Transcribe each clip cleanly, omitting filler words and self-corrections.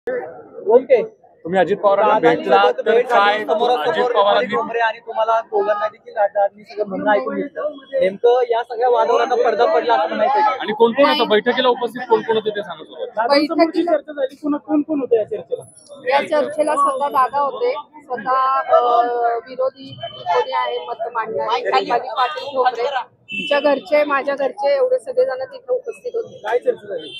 Okay, तुम्ही अजित पवारांना भेटला तर काय अजित पवारांनी आणि तुम्हाला दोघांना देखील सगळं म्हणणं ऐकून घेतलं, नेमकं या सगळ्या वादावरांना पडदा पडला असं म्हणायचं. आणि कोण कोण होतं बैठकीला उपस्थित, कोण कोण होते ते सांगत होते? बैठकीला चर्चा झाली, कोण कोण होतं या चर्चेला? या चर्चेला स्वतः दादा होते, स्वतः विरोधी कोणी आहे मत मांडणारे दीपाली पाटील ठोंबरे, तिच्या घरचे, माझ्या घरचे, एवढे सगळेजण तिथे उपस्थित होते. काय चर्चा झाली?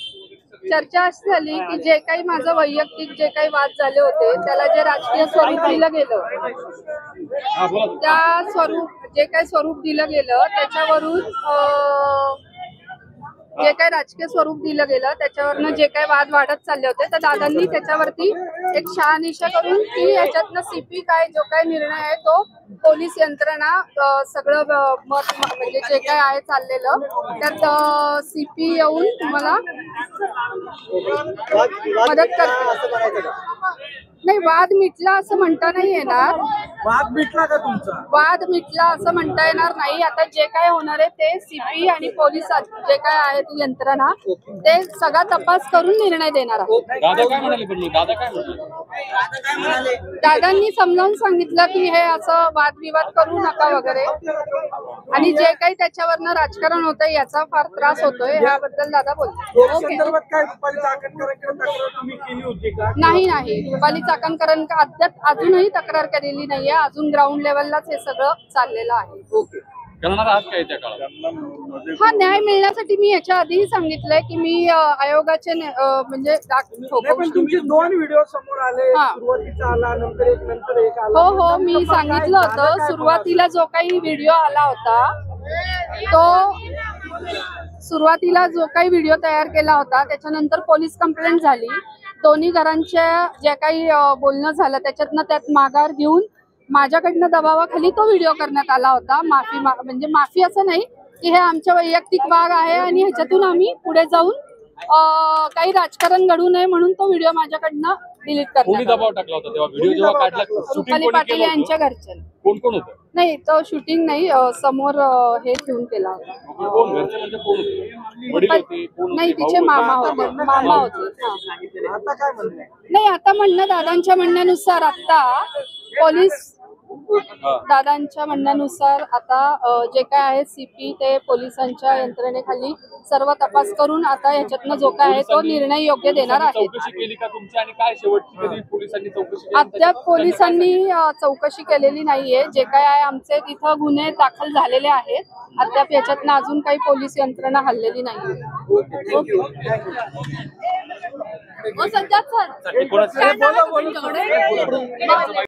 चर्चा अशी झाली की जे काही माझं वैयक्तिक जे काही वाद झाले होते त्याला जे राजकीय स्वरूप दिलं गेलं, जे काही स्वरूप दिलं गेलं त्याच्यावरून जे काही राजकीय स्वरूप दिलं गेलं त्याच्यावरनं जे काही वाद वाढत चालले होते तर दादांनी त्याच्यावरती एक शहानिशा करून की याच्यातनं सीपी काय जो काही निर्णय आहे तो पोलीस यंत्रणा सगळं मत म्हणजे जे काय आहे चाललेलं त्यात सीपी येऊन तुम्हाला मदत करते असं म्हणायचं का? नाही, वाद मिटला असं म्हणता नाही येणार. वाद मिटला का तुमचा? वाद मिटला असं म्हणता येणार नाही. आता जे काय होणार आहे ते सीपी आणि पोलीस जे काय आहे ती यंत्रणा ते सगळा तपास करून निर्णय देणार आहे. दादा काय म्हणाले? दादा काय म्हणाले? दादांनी समजावून सांगितलं की हे असं वादविवाद करू नका वगैरे, आणि जे काही त्याच्यावरनं राजकारण होतंय याचा फार त्रास होतोय ह्याबद्दल दादा बोलले. ओके, काय रुपाली चाकणकरांकडे तक्रार तुम्ही केली होती का? नाही, रुपाली चाकणकरांनी अद्याप अजूनही तक्रार केलेली नाहीये. अजून ग्राउंड लेवललाच हे सगळं चाललेलं आहे. ओके, करणार आहात काय त्या काळात? हा न्याय मिळण्यासाठी मी याच्या आधीही सांगितलंय की मी आयोगाचे म्हणजे पण तुमचे 2 व्हिडिओ समोर आले, हा. सुरुवातीचा आला, नंतर एक आला. हो, मी सांगितलं होतं सुरुवातीला जो काही व्हिडिओ आला होता सुरुवातीला जो काही व्हिडिओ तयार केला होता त्याच्यानंतर पोलीस कंप्लेंट झाली. दोन्ही घरांच्या जे काही बोलणं झालं त्याच्यातनं त्यात माघार घेऊन माझ्याकडनं दबावाखाली तो व्हिडिओ करण्यात आला होता. म्हणजे माफी असं नाही की हे आमच्या वैयक्तिक वाद आहे आणि ह्याच्यातून आम्ही पुढे जाऊन काही राजकारण घडू नये म्हणून तो व्हिडिओ माझ्याकडनं डिलीट कोणी करण्यात दबाव टाकला होता तेव्हा व्हिडिओ जेव्हा काढला? रुपाली पाटील यांच्या घरच्या. कोण कोण होतं? नाही, तो शूटिंग नाही, समोर हे ठेवून केला होता. कोण घरचे म्हणजे कोण होते? वडील होते? कोण नाही, होते? तिचे भाऊ मामा होते? होते. हा. आता काय म्हणणं? नाही, आता म्हणणं दादांच्या म्हणण्यानुसार आता पोलीस दादांच्या म्हणण्यानुसार आता जे काय आहे सीपी ते पोलिसांच्या यंत्रणेखाली सर्व तपास करून आता ह्याच्यातनं जो काय आहे तो निर्णय योग्य देणार आहे. चौकशी केली का तुमची आणि काय शेवटची कधी पोलिसांनी चौकशी केली? अद्याप पोलिसांनी चौकशी केलेली नाहीये. जे काय आहे आमचे तिथं गुन्हे दाखल झालेले आहेत. अद्याप याच्यातनं अजून काही पोलीस यंत्रणा हल्लेली नाहीये. कोणाचं?